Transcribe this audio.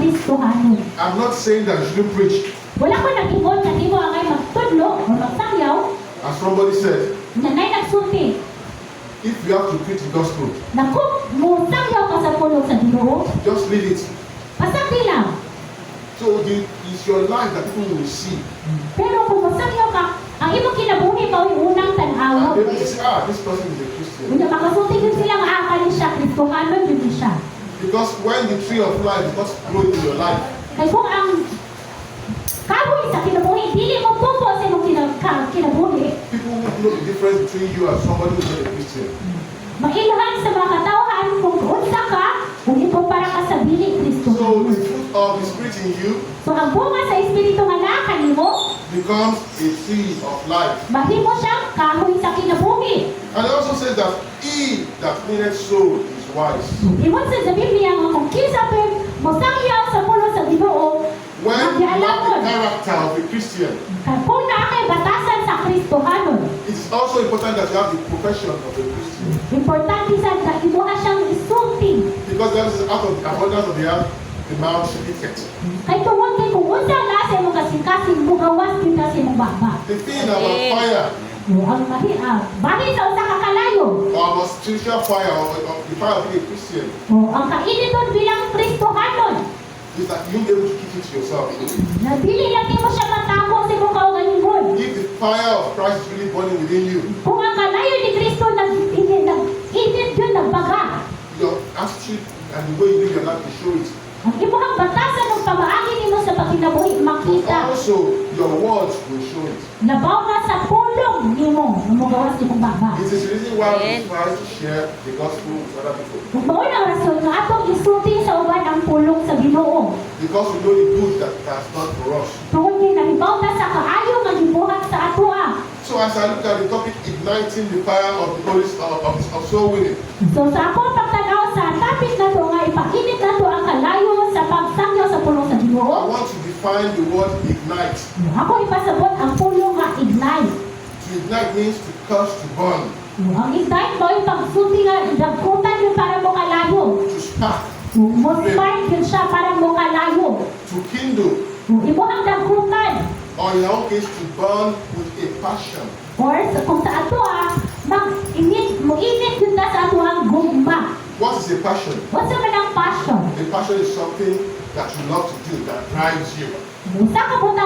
Kristohanon. I'm not saying that you shouldn't preach. Wala ko nag-ingon na di mo angay magtudlo o magsangyaw, As somebody said, nanay nagsulti. if you have to preach the gospel, Naku, mo sangyaw ka sa pulong sa Ginoo, just leave it. pasagdi lang. So it's your life that people will see. Pero kung masangyaw ka, ang imong kinabuhi mao yung unang tanaw. And they will say, this person is a Christian. Unya makasulti yun silang aakali siya, Kristohanon yun siya. Because when the tree of life is not growing in your life, Kaya kung ang kahoy sa kinabuhi, dili mo tubo sa imong kinabuhi, people won't know the difference between you and somebody who's not a Christian. mailahan sa mga katawhan kung unsa ka, kung ikumpara ka sa bili So Kristohanon. the fruit of the Spirit in you So ang bunga sa Espiritu nga naa kanimo, becomes a tree of life. mahimo siyang kahoy sa kinabuhi. And it also says that he that winneth soul is wise. Iwan sa Biblia nga kung kinsa pa mosangyaw sa pulo sa Ginoo, When you have the magialamon. character of a Christian, Kung naa kay batasan sa Kristohanon, it is also important that you have the profession of a Christian. importante sa imuha siyang isulti. Because that is out of the abundance of the heart, the mouth speaketh. Kay tungod kay kung unsa lasa mo kasing-kasing mugawas kita sa imong baba. The thing about fire, Ang bahin sa usa ka kalayo. or about spiritual fire, or the fire of being a Christian, Ang kainiton bilang Kristohanon. is that you'll be able to keep it to yourself. Nabili lang mo siya matabo sa imong kaugalingon. If the fire of Christ is really burning within you, Kung ang kalayo ni Kristo nag-init yun, nagbaga. your attitude and the way you live your life will show it. Ang imuhang batasan ng pamaagi nimo sa pagkinabuhi But makita. also, your words will show it. Labaw na sa pulong nimo ng mugawas ni mong baba. It is the reason why we try to share the gospel with other people. Kung mao ang rason nga atong isulti sa uban ang pulong sa Ginoo. Because we know the good that it has done for us. Tungod kay nahibaw na sa kaayo nga gibuhat sa atoa. So as I look at the topic, igniting the fire of the Holy of soul winning, So sa akong pagtanaw sa topic na to nga ipainit na to ang kalayo sa pagsangyaw sa pulong sa I Ginoo. want to define the word ignite. Ako ipasabot ang pulong nga ignite. To ignite means to curse, to burn, Ang ignite mo yung pagsulti nga dagkutan yun para mo kalayo. to spark, Mo spark yun siya para mo kalayo. to kindle, Imo ang dagkutan. or in our case, to burn with a passion. Or kung sa ato mag-init, mo init yun na sa ato ang gugma. What is a passion? What's naman ang passion? A passion is something that you love to do, that drives you. Sa kabuta